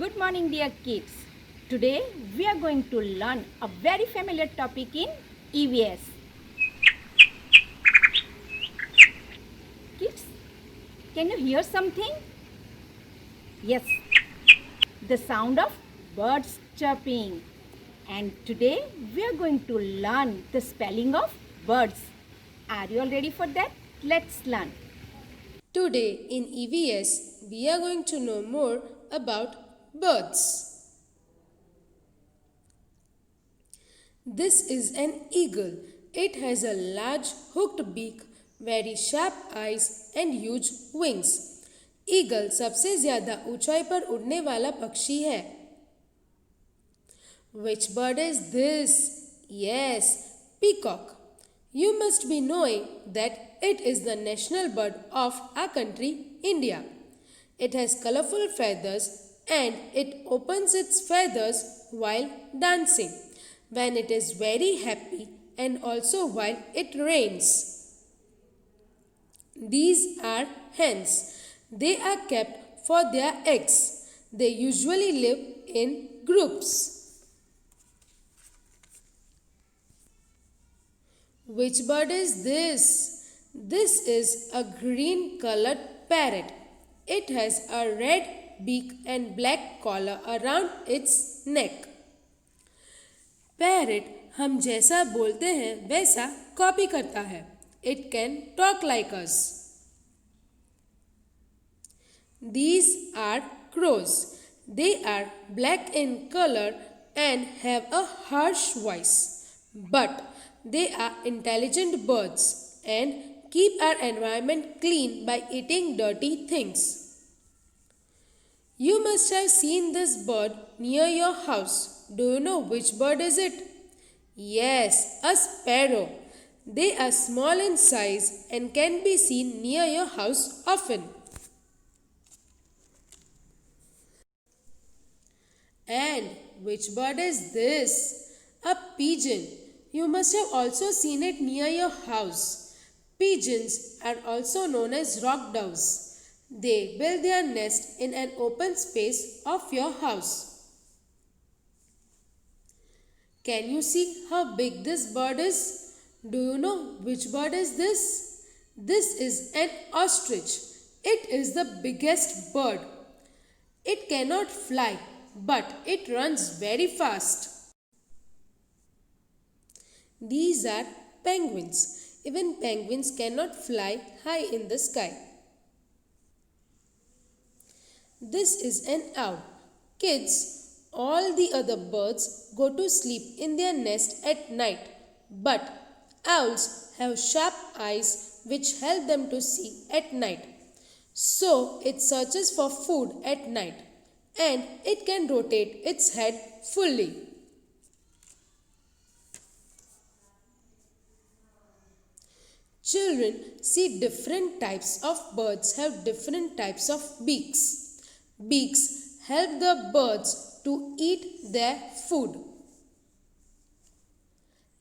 Good morning, dear kids. Today we are going to learn a very familiar topic in EVS. Kids, can you hear something? Yes, the sound of birds chirping. And today we are going to learn the spelling of birds. Are you all ready for that? Let's learn. Today in EVS, we are going to know more about birds. This is an eagle. It has a large hooked beak, very sharp eyes and huge wings. Eagle सबसे ज़्यादा ऊंचाई पर उड़ने वाला पक्षी है. Which bird is this? Yes, peacock. You must be knowing that it is the national bird of our country, India. It has colorful feathers and it opens its feathers while dancing, when it is very happy and also while it rains. These are hens. They are kept for their eggs. They usually live in groups. Which bird is this? This is a green colored parrot. It has a red beak and black collar around its neck. Parrot हम जैसा बोलते हैं वैसा copy करता है. It can talk like us. These are crows. They are black in color and have a harsh voice. But they are intelligent birds and keep our environment clean by eating dirty things. You must have seen this bird near your house. Do you know which bird is it? Yes, a sparrow. They are small in size and can be seen near your house often. And which bird is this? A pigeon. You must have also seen it near your house. Pigeons are also known as rock doves. They build their nest in an open space of your house. Can you see how big this bird is? Do you know which bird is this? This is an ostrich. It is the biggest bird. It cannot fly, but it runs very fast. These are penguins. Even penguins cannot fly high in the sky. This is an owl. Kids, all the other birds go to sleep in their nest at night, but owls have sharp eyes which help them to see at night. So it searches for food at night and it can rotate its head fully. Children, see different types of birds have different types of beaks. Beaks help the birds to eat their food.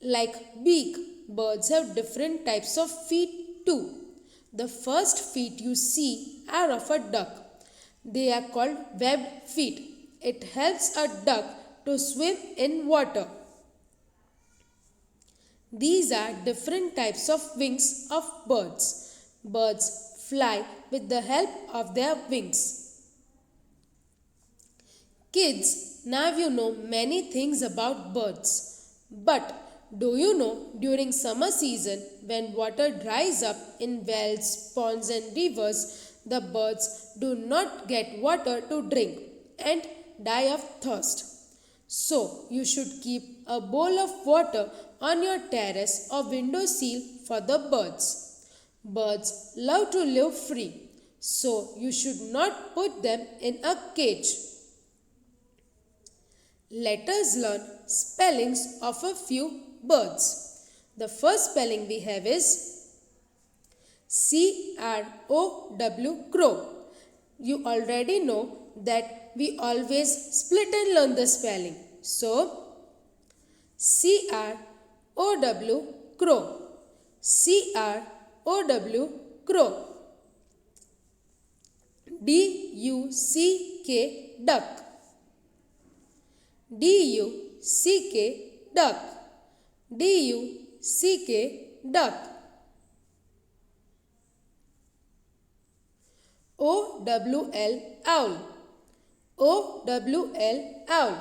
Like beak, birds have different types of feet too. The first feet you see are of a duck. They are called webbed feet. It helps a duck to swim in water. These are different types of wings of birds. Birds fly with the help of their wings. Kids, now you know many things about birds. But do you know during summer season when water dries up in wells, ponds and rivers, the birds do not get water to drink and die of thirst. So you should keep a bowl of water on your terrace or window sill for the birds. Birds love to live free, so you should not put them in a cage. Let us learn spellings of a few birds. The first spelling we have is C-R-O-W, crow. You already know that we always split and learn the spelling. So, C-R-O-W, crow. C-R-O-W, crow. D-U-C-K, duck. D-U-C-K, duck. D-U-C-K, duck. O-W-L, owl. O-W-L, owl.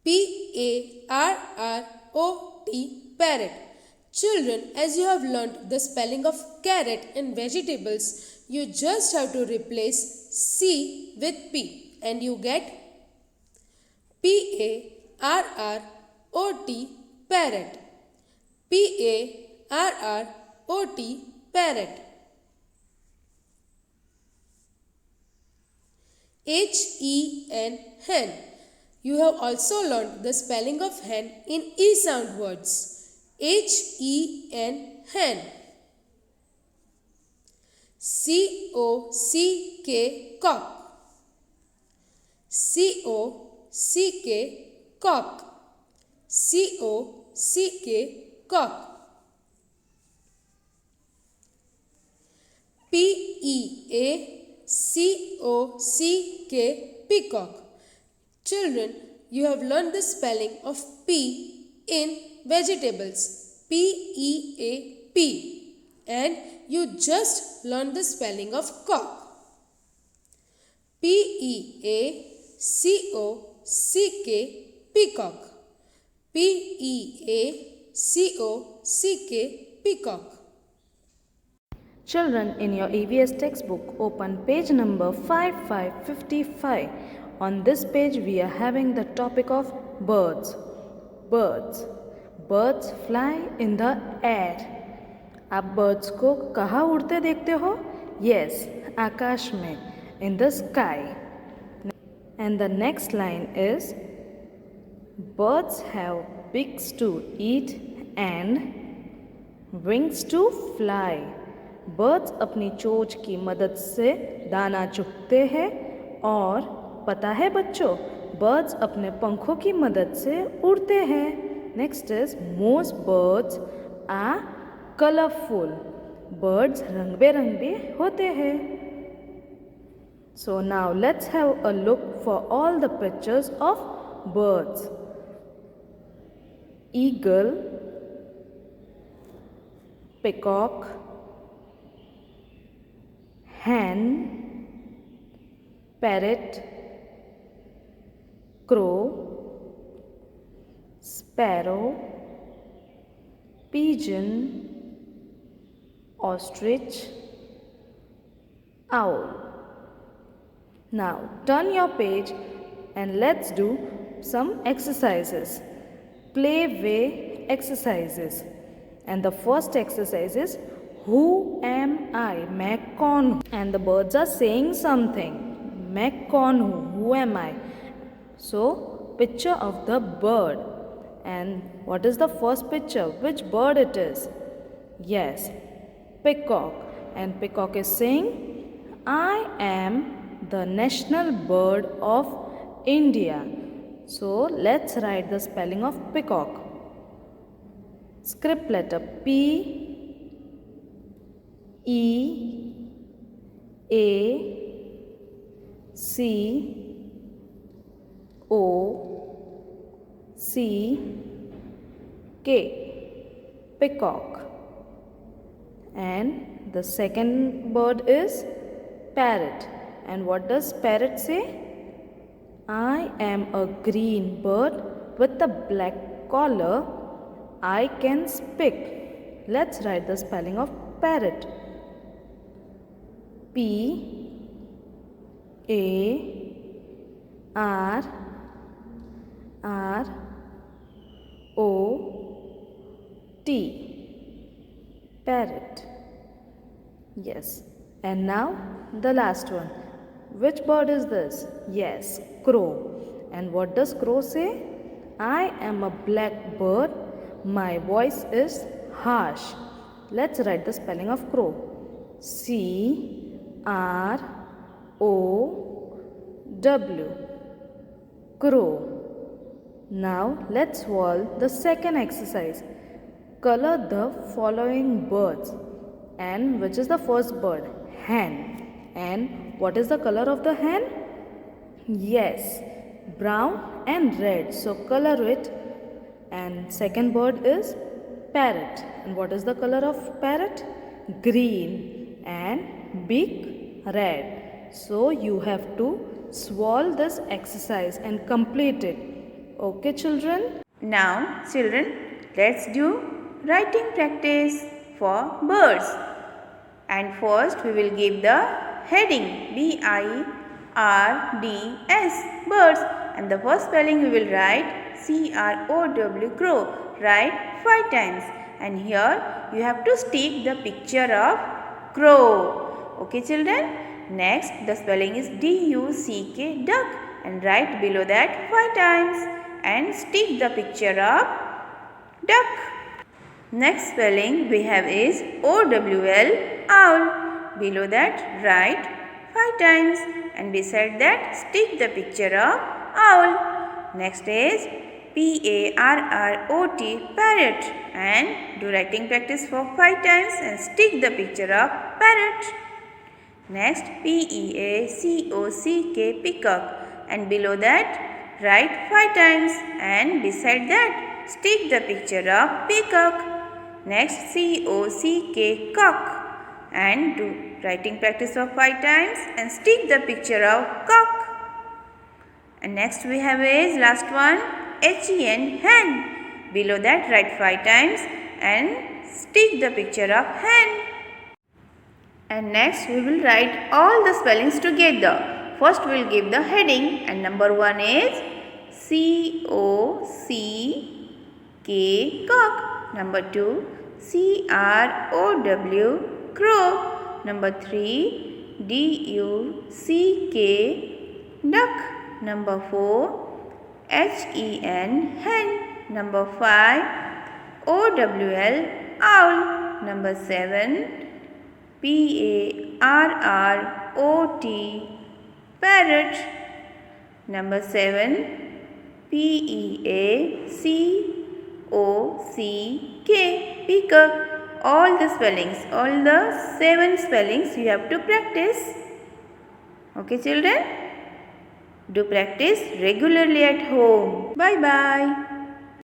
P-A-R-R-O-T, parrot. Children, as you have learnt the spelling of carrot in vegetables, you just have to replace C with P and you get P-A-R-R-O-T, parrot. P-A-R-R-O-T, parrot. H-E-N, hen. You have also learned the spelling of hen in E sound words. H-E-N, hen. C-O-C-K, cock. C-O-C-K, cock. C-O-C-K, cock. P-E-A-C-O-C-K, peacock. Children, you have learned the spelling of P in vegetables. P-E-A-P. And you just learned the spelling of cock. P-E-A-C-O-C-K, peacock. P-E-A-C-O-C-K, peacock. Children, in your EVS textbook, open page number 5555. On this page, we are having the topic of birds. Birds. Birds fly in the air. आप birds को कहाँ उड़ते देखते हो? Yes, आकाश में, in the sky. And the next line is, birds have beaks to eat and wings to fly. Birds अपनी चोंच की मदद से दाना चुगते हैं और पता है बच्चों, बर्ड्स अपने पंखों की मदद से उड़ते हैं. Next is, most birds are colourful. बर्ड्स रंग बिरंगे होते हैं. So now let's have a look for all the pictures of birds. Eagle, peacock, hen, parrot, crow, sparrow, pigeon, ostrich, owl. Now turn your page and let's do some exercises. Play way exercises. And the first exercise is, who am I? मैं कौन हूँ? And the birds are saying something. मैं कौन हूँ? Who am I? So, picture of the bird. And what is the first picture? Which bird it is? Yes, peacock. And peacock is saying, I am the national bird of India. So, let's write the spelling of peacock. Script letter P, E, A, C, O, C, K, peacock. And the second bird is parrot. And what does parrot say? I am a green bird with a black collar. I can speak. Let's write the spelling of parrot. P A R R O T, parrot. Yes. And now the last one. Which bird is this? Yes, crow. And what does crow say? I am a black bird. My voice is harsh. Let's write the spelling of crow. C R O W, crow. Now let's solve the second exercise. Color the following birds. And which is the first bird? Hen. And what is the color of the hen? Yes, brown and red. So color it. And second bird is parrot. And what is the color of parrot? Green and beak red. So you have to solve this exercise and complete it. Okay, children? Now, children, let's do writing practice for birds. And first, we will give the heading BIRDS, birds. And the first spelling we will write CROW, crow. Write 5 times. And here you have to stick the picture of crow. Okay, children? Next, the spelling is DUCK, duck. And write below that 5 times. And stick the picture of duck. Next spelling we have is OWL, owl. Below that write 5 times and beside that stick the picture of owl. Next is PARROT, parrot, and do writing practice for 5 times and stick the picture of parrot. Next PEACOCK, peacock, and below that write 5 times and beside that stick the picture of peacock. Next COCK, cock, and do writing practice of 5 times and stick the picture of cock. And next we have is last one HEN, hen. Below that write 5 times and stick the picture of hen. And next we will write all the spellings together. First we will give the heading and number 1 is COCK, cock. Number 2 CROW, crow. Number 3 DUCK, duck. Number 4 HEN, hen. Number 5 OWL, owl. Number 7 PARROT, parrot. Number 7 PEACOCK, peacock. All the spellings, all the 7 spellings you have to practice. Okay, children? Do practice regularly at home. Bye bye.